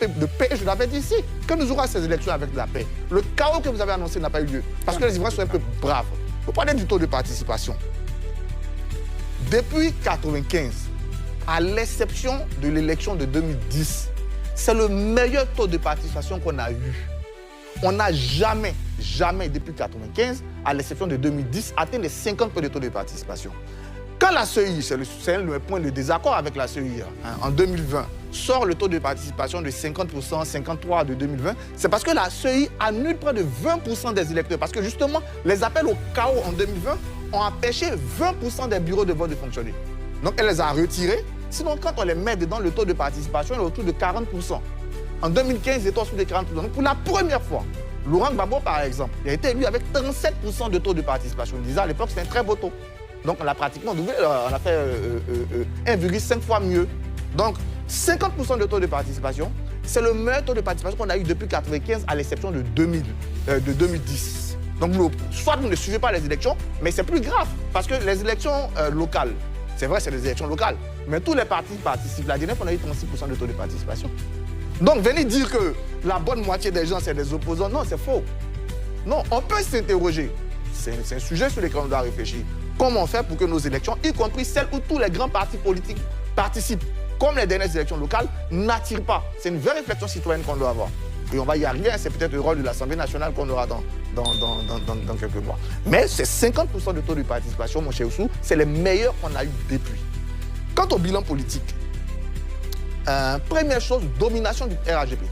de paix. Je l'avais dit ici, que nous aurons ces élections avec de la paix. Le chaos que vous avez annoncé n'a pas eu lieu. Parce que les Ivoiriens sont un peu braves. Vous parlez du taux de participation. Depuis 1995, à l'exception de l'élection de 2010, c'est le meilleur taux de participation qu'on a eu. On n'a jamais, depuis 1995, à l'exception de 2010, atteint les 50% de taux de participation. Quand la CEI, c'est le point de désaccord avec la CEI, en 2020, sort le taux de participation de 50%, 53% de 2020, c'est parce que la CEI annule près de 20% des électeurs. Parce que justement, les appels au chaos en 2020 ont empêché 20% des bureaux de vote de fonctionner. Donc elle les a retirés. Sinon, quand on les met dedans, le taux de participation est autour de 40%. En 2015, il était autour de 40%. Donc pour la première fois, Laurent Gbagbo, par exemple, il a été élu avec 37% de taux de participation. Il disait à l'époque, c'était un très beau taux. Donc on a pratiquement doublé, on a fait 1,5 fois mieux. Donc 50% de taux de participation, c'est le meilleur taux de participation qu'on a eu depuis 1995 à l'exception de 2010. Donc soit vous ne suivez pas les élections, mais c'est plus grave parce que les élections locales, c'est vrai c'est des élections locales, mais tous les partis participent. La dernière fois on a eu 36% de taux de participation. Donc venez dire que la bonne moitié des gens c'est des opposants, non c'est faux. Non, on peut s'interroger, c'est un sujet sur lequel on doit réfléchir. Comment on fait pour que nos élections, y compris celles où tous les grands partis politiques participent, comme les dernières élections locales, n'attirent pas. C'est une vraie réflexion citoyenne qu'on doit avoir. Et on va y arriver, c'est peut-être le rôle de l'Assemblée nationale qu'on aura dans quelques mois. Mais c'est 50% de taux de participation, mon cher Oussou, c'est les meilleurs qu'on a eu depuis. Quant au bilan politique, première chose, domination du RHDP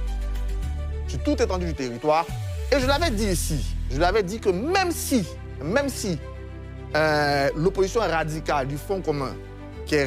sur toute étendue du territoire. Et je l'avais dit ici, je l'avais dit que même si l'opposition radicale du Front commun, qui est